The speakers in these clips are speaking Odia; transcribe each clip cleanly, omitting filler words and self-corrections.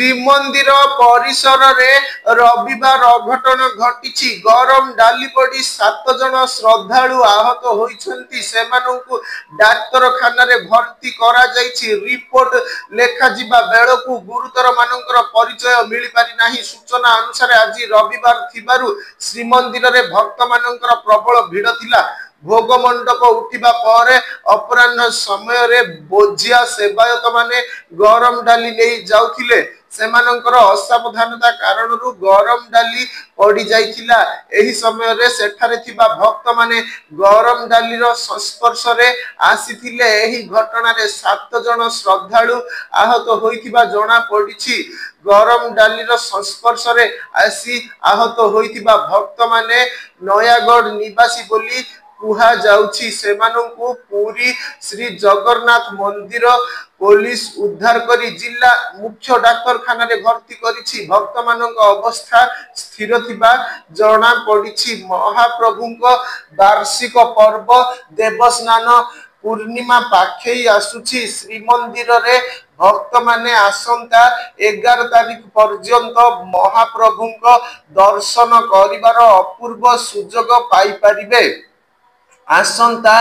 ଶ୍ରୀମନ୍ଦିର ପରିସରରେ ରବିବାର ଅଘଟଣ ଘଟିଛି। ଗରମ ଡାଲି ପଡ଼ି 7 ଜଣ ଶ୍ରଦ୍ଧାଳୁ ଆହତ ହୋଇଛନ୍ତି। ସେମାନଙ୍କୁ ଡାକ୍ତରଖାନାରେ ଭର୍ତ୍ତି କରାଯାଇଛି। ରିପୋର୍ଟ ଲେଖାଯିବା ବେଳକୁ ଗୁରୁତର ମାନଙ୍କର ପରିଚୟ ମିଳିପାରି ନାହିଁ। ସୂଚନା ଅନୁସାରେ ଆଜି ରବିବାର ଥିବାରୁ ଶ୍ରୀମନ୍ଦିରରେ ଭକ୍ତମାନଙ୍କର ପ୍ରବଳ ଭିଡ଼ ଥିଲା। ଭୋଗ ମଣ୍ଡପ ଉଠିବା ପରେ ଅପରାହ୍ନ ସମୟରେ ବୋଝିଆ ସେବାୟତମାନେ ଗରମ ଡାଲି ନେଇ ଯାଉଥିଲେ। ସେମାନଙ୍କର ଅସାବଧାନତା କାରଣରୁ ଗରମ ଡାଲି ପଡ଼ି ଯାଇଥିଲା। ଏହି ସମୟରେ ସେଠାରେ ଥିବା ଭକ୍ତମାନେ ଗରମ ଡାଲିର ସଂସ୍ପର୍ଶରେ ଆସିଥିଲେ। ଏହି ଘଟଣାରେ 7 ଜଣ ଶ୍ରଦ୍ଧାଳୁ ଆହତ ହୋଇଥିବା ଜଣାପଡ଼ିଛି। ଗରମ ଡାଲିର ସଂସ୍ପର୍ଶରେ ଆସି ଆହତ ହୋଇଥିବା ଭକ୍ତମାନେ ନୟାଗଡ଼ ନିବାସୀ ବୋଲି କୁହାଯାଉଛି। ସେମାନଙ୍କୁ ପୁରୀ ଶ୍ରୀ ଜଗନ୍ନାଥ ମନ୍ଦିର ପୋଲିସ ଉଦ୍ଧାର କରି ଜିଲ୍ଲା ମୁଖ୍ୟ ଡାକ୍ତରଖାନାରେ ଭର୍ତ୍ତି କରିଛି। ଭକ୍ତମାନଙ୍କ ଅବସ୍ଥା ସ୍ଥିର ଥିବା ଜଣାପଡ଼ିଛି। ମହାପ୍ରଭୁଙ୍କ ବାର୍ଷିକ ପର୍ବ ଦେବସ୍ନାନ ପୂର୍ଣ୍ଣିମା ପାଖେଇ ଆସୁଛି। ଶ୍ରୀମନ୍ଦିରରେ ଭକ୍ତମାନେ ଆସନ୍ତା 11 ତାରିଖ ପର୍ଯ୍ୟନ୍ତ ମହାପ୍ରଭୁଙ୍କ ଦର୍ଶନ କରିବାର ଅପୂର୍ବ ସୁଯୋଗ ପାଇପାରିବେ। ଆସନ୍ତା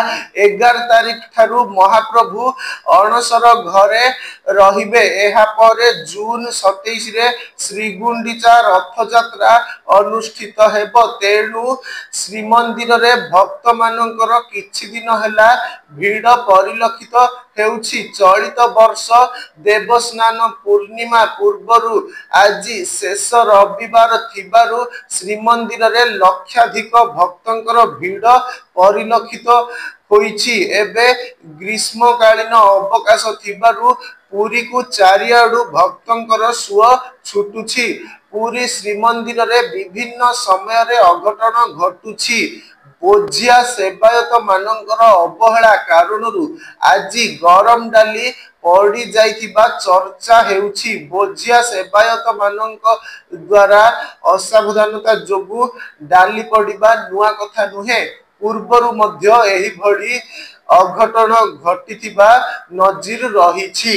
11 ତାରିଖ ଠାରୁ ମହାପ୍ରଭୁ ଅଣସର ଘରେ ରହିବେ। ଏହାପରେ ଜୁନ 27ରେ ଶ୍ରୀଗୁଣ୍ଡିଚା ରଥଯାତ୍ରା ଅନୁଷ୍ଠିତ ହେବ। ତେଣୁ ଶ୍ରୀମନ୍ଦିରରେ ଭକ୍ତମାନଙ୍କର କିଛି ଦିନ ହେଲା ଭିଡ଼ ପରିଲକ୍ଷିତ ହେଉଛି। ଚଳିତ ବର୍ଷ ଦେବସ୍ନାନ ପୂର୍ଣ୍ଣିମା ପୂର୍ବରୁ ଆଜି ଶେଷ ରବିବାର ଥିବାରୁ ଶ୍ରୀମନ୍ଦିରରେ ଲକ୍ଷାଧିକ ଭକ୍ତଙ୍କର ଭିଡ଼ ପରିଲକ୍ଷିତ ହୋଇଛି। ଏବେ ଗ୍ରୀଷ୍ମକାଳୀନ ଅବକାଶ ଥିବାରୁ ପୁରୀକୁ ଚାରିଆଡୁ ଭକ୍ତଙ୍କର ସୁଅ ଛୁଟୁଛି। ପୁରୀ ଶ୍ରୀମନ୍ଦିରରେ ବିଭିନ୍ନ ସମୟରେ ଅଘଟଣ ଘଟୁଛି। ବୋଝିଆ ସେବାୟତ ମାନଙ୍କର ଅବହେଳା କାରଣରୁ ଆଜି ଗରମ ଡାଲି ପଡ଼ି ଯାଇଥିବା ଚର୍ଚ୍ଚା ହେଉଛି। ବୋଝିଆ ସେବାୟତ ମାନଙ୍କ ଦ୍ୱାରା ଅସାବଧାନତା ଯୋଗୁଁ ଡାଲି ପଡ଼ିବା ନୂଆ କଥା ନୁହେଁ। ପୂର୍ବରୁ ମଧ୍ୟ ଏହିଭଳି ଅଘଟଣ ଘଟିଥିବା ନଜିର ରହିଛି।